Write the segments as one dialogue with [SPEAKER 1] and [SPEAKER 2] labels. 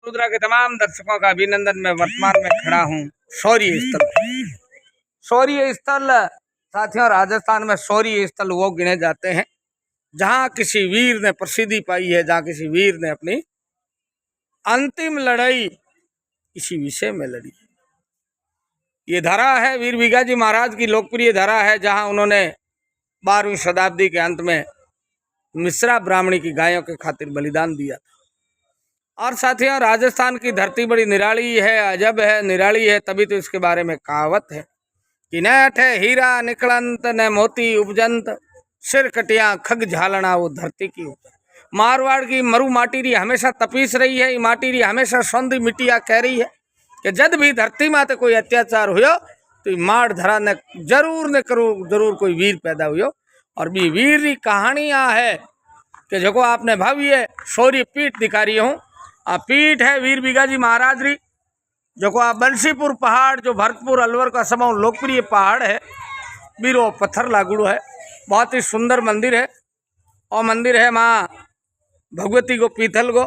[SPEAKER 1] रुद्रा के तमाम दर्शकों का अभिनंदन। मैं वर्तमान में खड़ा हूँ शौर्य स्थल। शौर्य स्थल साथियों, राजस्थान में शौर्य स्थल वो गिने जाते हैं जहाँ किसी वीर ने प्रसिद्धि पाई है, जहाँ किसी वीर ने अपनी अंतिम लड़ाई किसी विषय में लड़ी। ये धरा है वीर भिगाजी महाराज की लोकप्रिय धरा है, जहाँ उन्होंने 12वीं शताब्दी के अंत में मिश्रा ब्राह्मणी की गायों के खातिर बलिदान दिया था। और साथियों, राजस्थान की धरती बड़ी निराली है, अजब है, निराली है, तभी तो इसके बारे में कहावत है कि न अठे हीरा निकलंत न मोती उपजंत, सिर कटिया खग झालना वो धरती की उपज। मारवाड़ की मरु माटीरी हमेशा तपीस रही है, माटीरी हमेशा सौंधी मिट्टिया कह रही है कि जब भी धरती माते कोई अत्याचार हुयो तो माड़ धरा न जरूर कोई वीर पैदा हुयो। और भी वीर की कहानियाँ है कि जो आपने भव्य शौर्य पीठ दिखा रही हूँ। पीठ है वीर भिगाजी महाराज री, जो आप बंसीपुर पहाड़, जो भरतपुर अलवर का सब लोकप्रिय पहाड़ है, बीरो पत्थर लागुड़ो है। बहुत ही सुंदर मंदिर है। और मंदिर है माँ भगवती को पीथल को।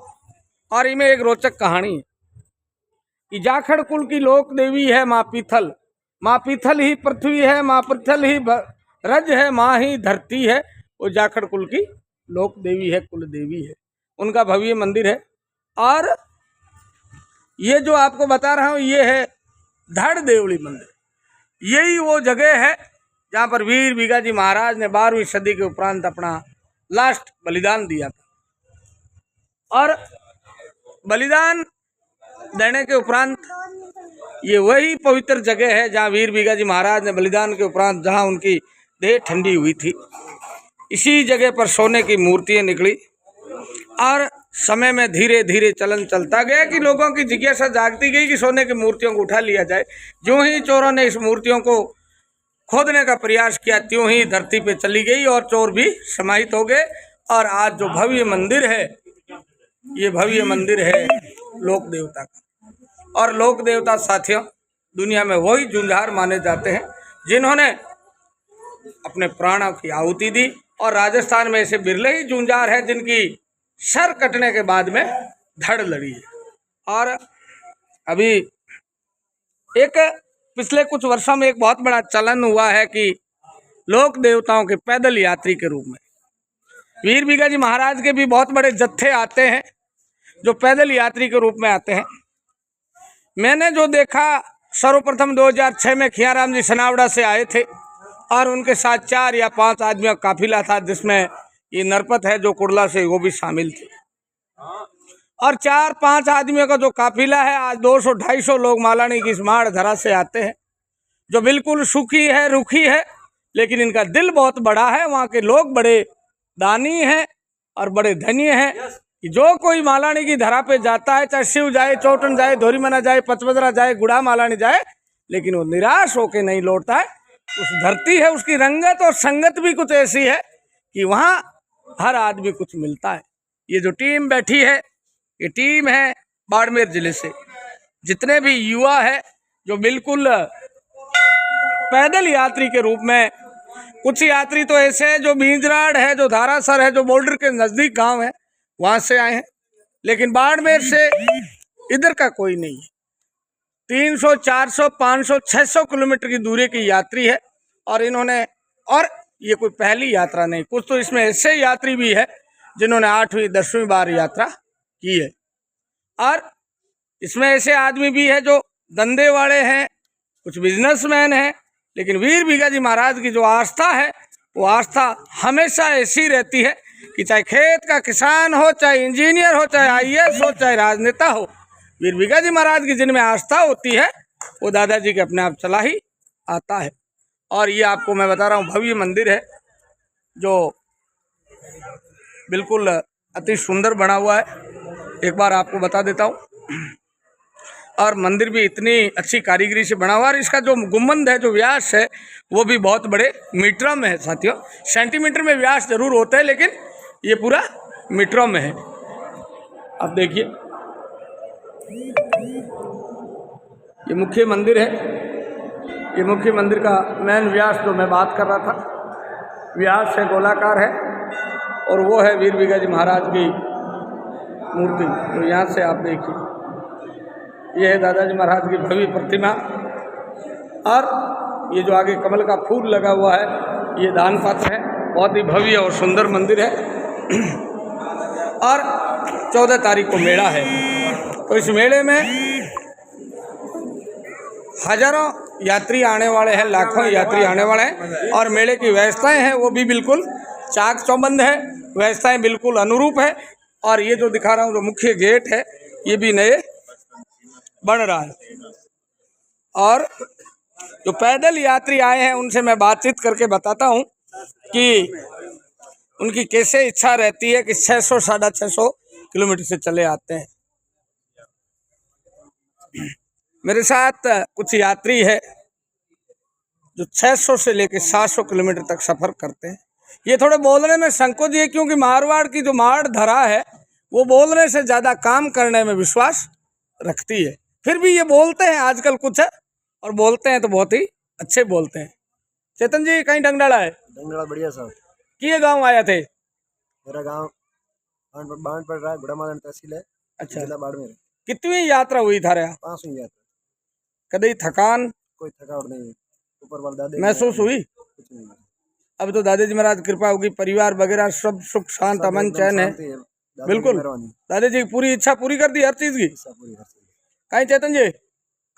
[SPEAKER 1] और इनमें एक रोचक कहानी है कि जाखड़ कुल की लोक देवी है माँ पीथल। माँ पीथल ही पृथ्वी है, माँ पीथल ही रज है, माँ ही धरती है। वो जाखड़ कुल की लोक देवी है, कुल देवी है। उनका भव्य मंदिर है। और ये जो आपको बता रहा हूँ ये है धड़ देवली मंदिर। यही वो जगह है जहाँ पर वीर भिगाजी महाराज ने 12वीं सदी के उपरांत अपना लास्ट बलिदान दिया था। और बलिदान देने के उपरांत ये वही पवित्र जगह है जहाँ वीर भिगाजी महाराज ने बलिदान के उपरांत, जहाँ उनकी देह ठंडी हुई थी, इसी जगह पर सोने की मूर्तियाँ निकली। और समय में धीरे धीरे चलन चलता गया कि लोगों की जिज्ञासा जागती गई कि सोने की मूर्तियों को उठा लिया जाए। जो ही चोरों ने इस मूर्तियों को खोदने का प्रयास किया, त्यों ही धरती पे चली गई और चोर भी समाहित हो गए। और आज जो भव्य मंदिर है, ये भव्य मंदिर है लोक देवता का। और लोक देवता साथियों, दुनिया में वही जूझार माने जाते हैं जिन्होंने अपने प्राणों की आहुति दी। और राजस्थान में ऐसे बिरले ही जूझार है जिनकी सर कटने के बाद में धड़ लड़ी है। और अभी एक पिछले कुछ वर्षों में एक बहुत बड़ा चलन हुआ है कि लोक देवताओं के पैदल यात्री के रूप में वीर भिगाजी महाराज के भी बहुत बड़े जत्थे आते हैं जो पैदल यात्री के रूप में आते हैं। मैंने जो देखा, सर्वप्रथम 2006 में खियाराम जी सनावड़ा से आए थे और उनके साथ 4 या 5 आदमियों का काफिला था, जिसमें ये नरपत है जो कुड़ला से, वो भी शामिल थे। और 4-5 आदमियों का जो काफिला है, आज 200-250 लोग मालानी की इस माड़ धरा से आते हैं, जो बिल्कुल सूखी है, रुखी है, लेकिन इनका दिल बहुत बड़ा है। वहाँ के लोग बड़े दानी हैं और बड़े धनी हैं कि जो कोई मालानी की धरा पे जाता है, चाहे शिव जाए, चौटन जाए, धोरीमना जाए, पचपदरा जाए, गुड़ा मालानी जाए, लेकिन वो निराश होके नहीं लौटता है। उस धरती है, उसकी रंगत और संगत भी कुछ ऐसी है कि वहाँ हर आदमी कुछ मिलता है। ये जो टीम बैठी है, ये टीम है बाड़मेर जिले से। जितने भी युवा है जो बिल्कुल पैदल यात्री के रूप में, कुछ यात्री तो ऐसे हैं जो बींजराड़ है, जो धारासर है, जो बॉर्डर के नज़दीक गांव है, वहाँ से आए हैं। लेकिन बाड़मेर से इधर का कोई नहीं है। 300, 400, 500, 600 किलोमीटर की दूरी की यात्री है। और इन्होंने, और ये कोई पहली यात्रा नहीं, कुछ तो इसमें ऐसे यात्री भी है जिन्होंने 8वीं 10वीं बार यात्रा की है। और इसमें ऐसे आदमी भी है जो धंधे वाले हैं, कुछ बिजनेसमैन हैं। लेकिन वीर भिगाजी महाराज की जो आस्था है, वो आस्था हमेशा ऐसी रहती है कि चाहे खेत का किसान हो, चाहे इंजीनियर हो, चाहे IAS हो, चाहे राजनेता हो, वीर भिगाजी महाराज की जिनमें आस्था होती है वो दादाजी के अपने आप चला ही आता है। और ये आपको मैं बता रहा हूँ भव्य मंदिर है जो बिल्कुल अति सुंदर बना हुआ है। एक बार आपको बता देता हूँ। और मंदिर भी इतनी अच्छी कारीगरी से बना हुआ है। इसका जो गुम्बद है, जो व्यास है, वो भी बहुत बड़े मीटरों में है साथियों। सेंटीमीटर में व्यास जरूर होता है, लेकिन ये पूरा मीटरों में है। आप देखिए, ये मुख्य मंदिर है। ये मुख्य मंदिर का मेन व्यास जो मैं बात कर रहा था, व्यास है, गोलाकार है। और वो है वीर भिगाजी महाराज की मूर्ति। तो यहाँ से आप देखिए, ये है दादाजी महाराज की भव्य प्रतिमा। और ये जो आगे कमल का फूल लगा हुआ है ये दान पात्र है। बहुत ही भव्य और सुंदर मंदिर है। और 14 तारीख को मेला है, तो इस मेले में हजारों यात्री आने वाले हैं, लाखों यात्री आने वाले हैं। और मेले की व्यवस्थाएं हैं वो भी बिल्कुल चाक चौबंद है, व्यवस्थाएं बिल्कुल अनुरूप है। और ये जो दिखा रहा हूँ जो मुख्य गेट है ये भी नए बन रहा है। और जो पैदल यात्री आए हैं उनसे मैं बातचीत करके बताता हूँ कि उनकी कैसे इच्छा रहती है कि 600 साढ़े 600 किलोमीटर से चले आते हैं। मेरे साथ कुछ यात्री है जो 600 से लेकर 700 किलोमीटर तक सफर करते हैं। ये थोड़े बोलने में संकोच है क्योंकि मारवाड़ की जो माड़ धरा है वो बोलने से ज़्यादा काम करने में विश्वास रखती है। फिर भी ये बोलते हैं आजकल कुछ है, और बोलते हैं तो बहुत ही अच्छे बोलते हैं। चेतन जी कहीं डंगडाला है?
[SPEAKER 2] डंगडाला बढ़िया साहब।
[SPEAKER 1] किए गांव आया थे?
[SPEAKER 2] मेरा गांव बांध पड़ रहा है, गुड़ामादन तहसील है।
[SPEAKER 1] अच्छा,
[SPEAKER 2] जिला बाड़मेर।
[SPEAKER 1] कितनी यात्रा हुई थारे?
[SPEAKER 2] 5वीं यात्रा।
[SPEAKER 1] कभी थकान?
[SPEAKER 2] कोई थकावट नहीं, ऊपर वाले दादे
[SPEAKER 1] महसूस हुई?
[SPEAKER 2] कुछ नहीं।
[SPEAKER 1] अब तो दादाजी महाराज कृपा होगी, परिवार वगैरह सब सुख शांत अमन चैन है। बिल्कुल दादाजी की पूरी इच्छा पूरी कर दी हर चीज की। कहीं चेतन जी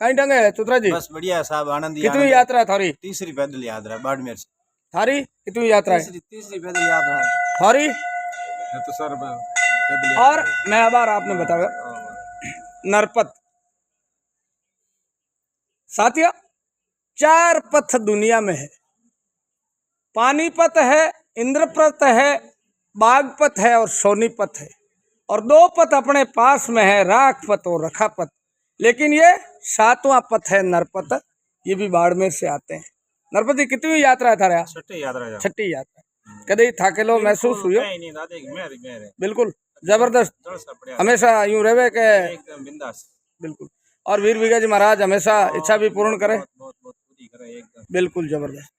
[SPEAKER 1] कहीं डंगे है चुत्रा जी?
[SPEAKER 3] बस बढ़िया साहब, आनंद।
[SPEAKER 1] कितनी यात्रा थारी?
[SPEAKER 3] तीसरी पैदल यात्रा बाड़मेर से।
[SPEAKER 1] थारी कितनी यात्रा है?
[SPEAKER 2] तीसरी पैदल यात्रा है
[SPEAKER 1] थारी।
[SPEAKER 3] तो सर
[SPEAKER 1] और मैं आभार आपने बताया नरपत साथियों, 4 पथ दुनिया में है। पानीपत है, इंद्रप्रस्थ है, बागपत है और सोनीपत है। और 2 पथ अपने पास में है, राखपत और रखापत। लेकिन ये 7वां पथ है नरपत, ये भी बाड़मेर से आते हैं। नरपति कितनी यात्रा है थारा?
[SPEAKER 3] छठी यात्रा।
[SPEAKER 1] छठी यात्रा। कभी थाकेलो महसूस हुई? बिल्कुल जबरदस्त, हमेशा यूं रहे के
[SPEAKER 3] एकदम बिंदास।
[SPEAKER 1] बिल्कुल। और वीर विजय जी महाराज हमेशा इच्छा भी पूर्ण करे।
[SPEAKER 3] बहुत पूरी करे एकदम।
[SPEAKER 1] बिल्कुल जबरदस्त।